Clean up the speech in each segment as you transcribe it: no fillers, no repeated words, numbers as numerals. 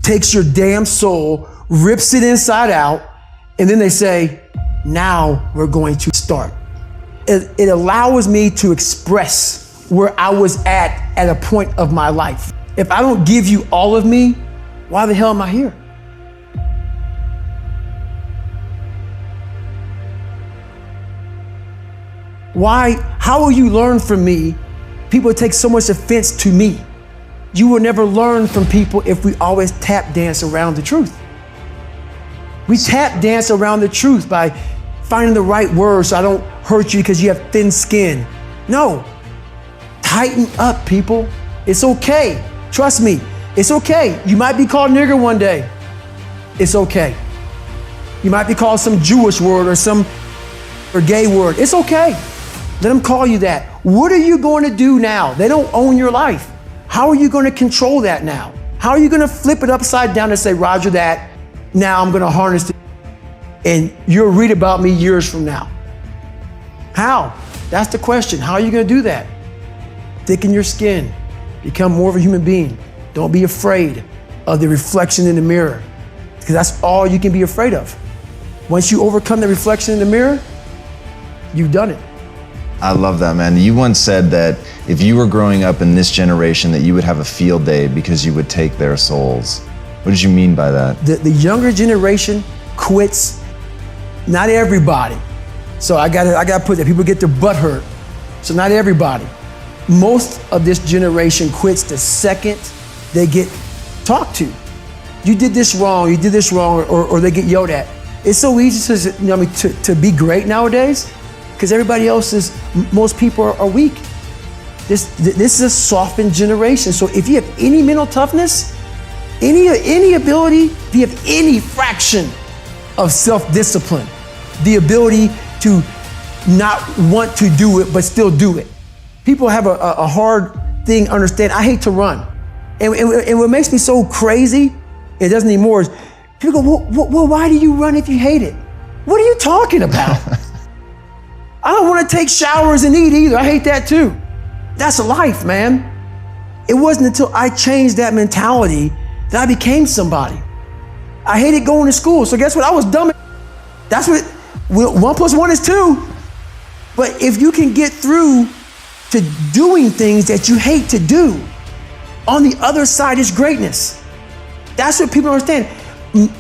takes your damn soul, rips it inside out, and then they say, now we're going to start. It allows me to express where I was at a point of my life. If I don't give you all of me, why the hell am I here? Why? How will you learn from me? People take so much offense to me. You will never learn from people if we always tap dance around the truth. We tap dance around the truth by finding the right words so I don't hurt you because you have thin skin. No, tighten up, people. It's okay. Trust me, it's okay. You might be called nigger one day. It's okay. You might be called some Jewish word or gay word. It's okay. Let them call you that. What are you going to do now? They don't own your life. How are you going to control that now? How are you going to flip it upside down and say, Roger that, now I'm going to harness it, and you'll read about me years from now? How? That's the question. How are you going to do that? Thicken your skin. Become more of a human being. Don't be afraid of the reflection in the mirror, because that's all you can be afraid of. Once you overcome the reflection in the mirror, you've done it. I love that, man. You once said that if you were growing up in this generation, that you would have a field day because you would take their souls. What did you mean by that? The younger generation quits. Not everybody. So I gotta put that. People get their butt hurt. So not everybody. Most of this generation quits the second they get talked to. You did this wrong, or they get yelled at. It's so easy to be great nowadays, because everybody else most people are weak. This is a softened generation. So if you have any mental toughness, any ability, if you have any fraction of self-discipline, the ability to not want to do it but still do it. People have a hard thing understand. I hate to run. And what makes me so crazy, it doesn't anymore, is people go, well, why do you run if you hate it? What are you talking about? I don't want to take showers and eat either. I hate that too. That's life, man. It wasn't until I changed that mentality that I became somebody. I hated going to school, so guess what? I was dumb. That's what 1 + 1 is 2. But if you can get through to doing things that you hate to do, on the other side is greatness. That's what people understand.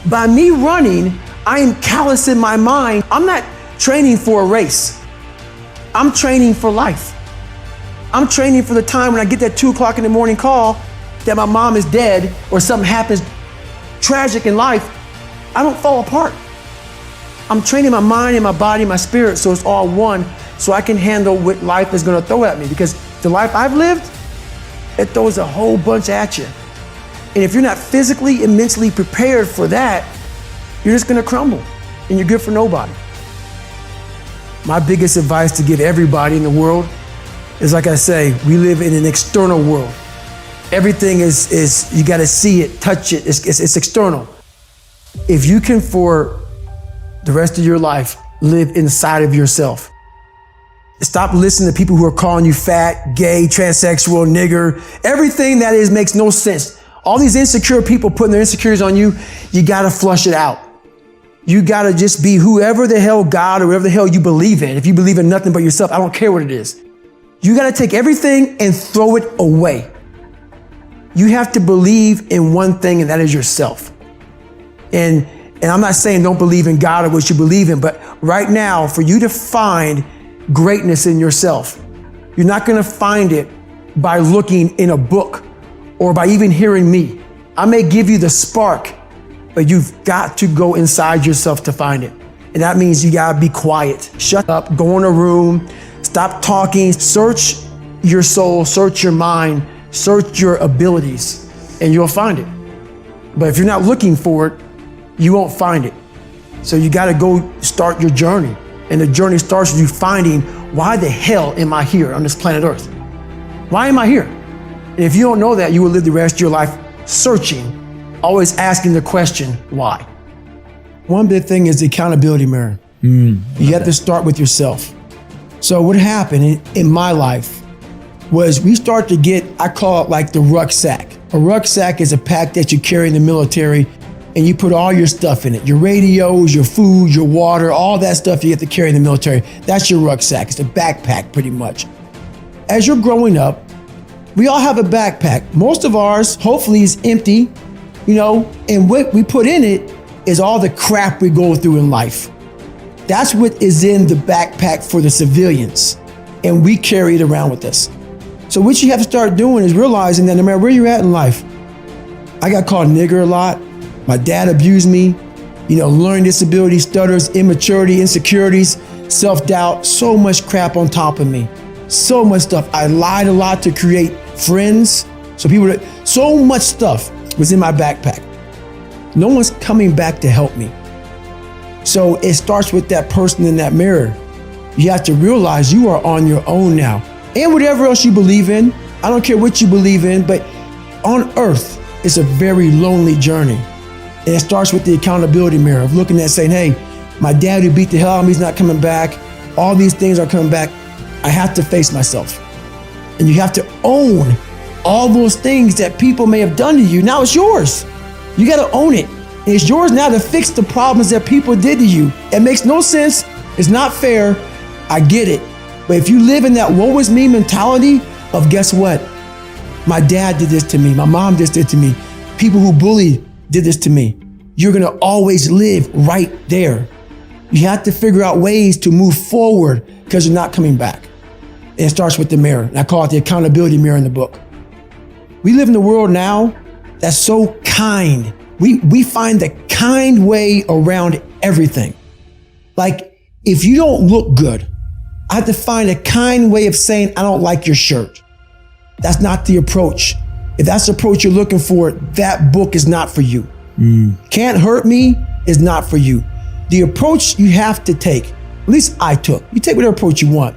By me running, I am callous in my mind. I'm not training for a race. I'm training for life. I'm training for the time when I get that 2 o'clock in the morning call that my mom is dead or something happens tragic in life. I don't fall apart. I'm training my mind and my body and my spirit so it's all one, so I can handle what life is going to throw at me, because the life I've lived, it throws a whole bunch at you. And if you're not physically and mentally prepared for that, you're just going to crumble and you're good for nobody. My biggest advice to give everybody in the world is, like I say, we live in an external world. Everything is you got to see it, touch it, it's external. If you can, for the rest of your life, live inside of yourself. Stop listening to people who are calling you fat, gay, transsexual, nigger. Everything that is makes no sense. All these insecure people putting their insecurities on you, you gotta flush it out. You gotta just be whoever the hell God or whatever the hell you believe in. If you believe in nothing but yourself, I don't care what it is. You gotta take everything and throw it away. You have to believe in one thing, and that is yourself. And I'm not saying don't believe in God or what you believe in, but right now, for you to find greatness in yourself, you're not gonna find it by looking in a book or by even hearing me. I may give you the spark, but you've got to go inside yourself to find it. And that means you gotta be quiet. Shut up, go in a room, stop talking, search your soul, search your mind, search your abilities, and you'll find it. But if you're not looking for it, you won't find it. So you gotta go start your journey. And the journey starts with you finding, why the hell am I here on this planet Earth? Why am I here? And if you don't know that, you will live the rest of your life searching, always asking the question, why? One big thing is the accountability mirror. You have to start with yourself. So what happened in my life was we start to get, I call it like the rucksack. A rucksack is a pack that you carry in the military, and you put all your stuff in it. Your radios, your food, your water, all that stuff you have to carry in the military. That's your rucksack. It's a backpack pretty much. As you're growing up, we all have a backpack. Most of ours, hopefully, is empty, and what we put in it is all the crap we go through in life. That's what is in the backpack for the civilians, and we carry it around with us. So what you have to start doing is realizing that no matter where you're at in life, I got called nigger a lot. My dad abused me, learning disability, stutters, immaturity, insecurities, self-doubt, so much crap on top of me. So much stuff. I lied a lot to create friends. So much stuff was in my backpack. No one's coming back to help me. So it starts with that person in that mirror. You have to realize you are on your own now. And whatever else you believe in, I don't care what you believe in, but on earth, it's a very lonely journey. And it starts with the accountability mirror of looking at saying, hey, my dad who beat the hell out of me is not coming back. All these things are coming back. I have to face myself. And you have to own all those things that people may have done to you. Now it's yours. You got to own it. And it's yours now to fix the problems that people did to you. It makes no sense. It's not fair. I get it. But if you live in that woe is me mentality of guess what? My dad did this to me. My mom did this to me. People who bullied did this to me. You're going to always live right there. You have to figure out ways to move forward because you're not coming back. And it starts with the mirror. And I call it the accountability mirror in the book. We live in a world now that's so kind. We find the kind way around everything. Like if you don't look good, I have to find a kind way of saying, I don't like your shirt. That's not the approach. If that's the approach you're looking for, that book is not for you. Can't hurt me is not for you. The approach you have to take, at least I took, you take whatever approach you want.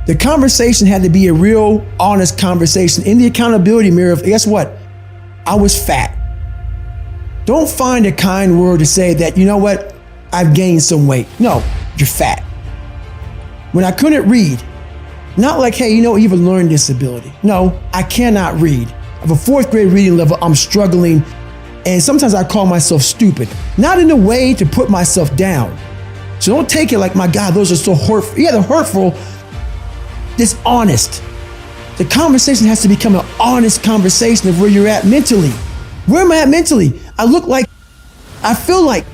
The conversation had to be a real honest conversation in the accountability mirror of, guess what? I was fat. Don't find a kind word to say that, you know what? I've gained some weight. No, you're fat. When I couldn't read, not like, hey, you have a learning disability. No, I cannot read. I have a 4th grade reading level. I'm struggling. And sometimes I call myself stupid. Not in a way to put myself down. So don't take it like, my God, those are so hurtful. Yeah, they're hurtful. Dishonest. The conversation has to become an honest conversation of where you're at mentally. Where am I at mentally? I feel like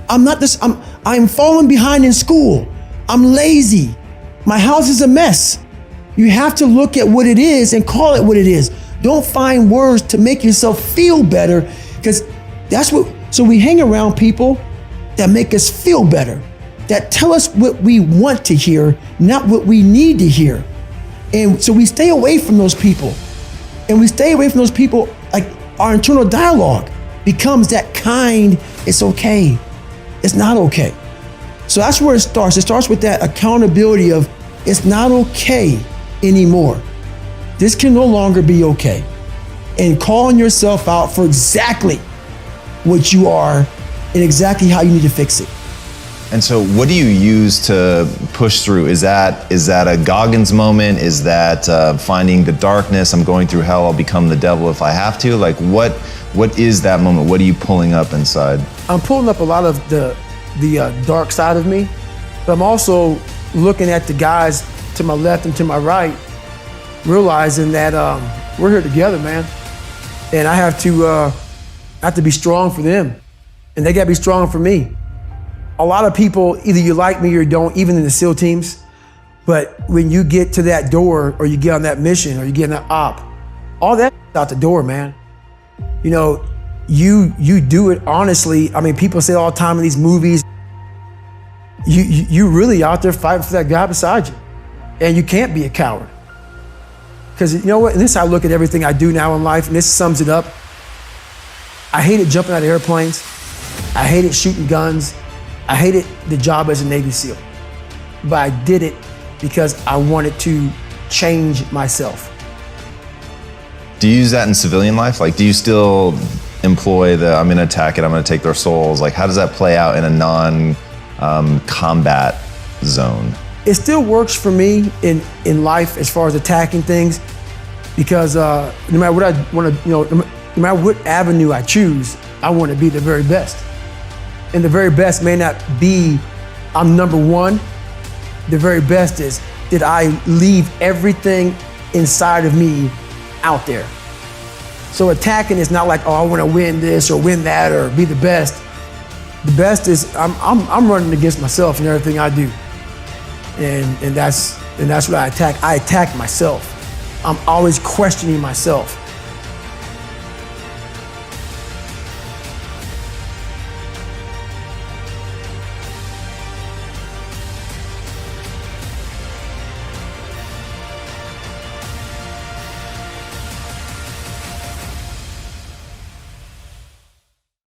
I'm falling behind in school. I'm lazy. My house is a mess. You have to look at what it is and call it what it is. Don't find words to make yourself feel better, because so we hang around people that make us feel better, that tell us what we want to hear, not what we need to hear. And so we stay away from those people. And we stay away from those people, like our internal dialogue becomes that kind, it's okay. It's not okay. So that's where it starts. It starts with that accountability of it's not okay anymore. This can no longer be okay. And calling yourself out for exactly what you are and exactly how you need to fix it. And so what do you use to push through? Is that a Goggins moment? Is that finding the darkness? I'm going through hell, I'll become the devil if I have to? Like what is that moment? What are you pulling up inside? I'm pulling up a lot of the dark side of me, but I'm also looking at the guys to my left and to my right, realizing that we're here together, man. And I have to be strong for them, and they gotta be strong for me. A lot of people, either you like me or you don't, even in the SEAL teams, but when you get to that door or you get on that mission or you get in that op, all that out the door, man. You do it honestly. I mean, people say all the time in these movies, you really out there fighting for that guy beside you. And you can't be a coward. Because you know what, and this is how I look at everything I do now in life, and this sums it up. I hated jumping out of airplanes. I hated shooting guns. I hated the job as a Navy SEAL. But I did it because I wanted to change myself. Do you use that in civilian life? Like, do you still employ I'm gonna attack it, I'm gonna take their souls? Like, how does that play out in a non-combat zone? It still works for me in life as far as attacking things. because no matter what I want to, no matter what avenue I choose, I want to be the very best. And the very best may not be I'm number one. The very best is, did I leave everything inside of me out there? So attacking is not like, oh, I want to win this or win that or be the best. The best is I'm running against myself in everything I do, and that's what I attack. I attack myself. I'm always questioning myself.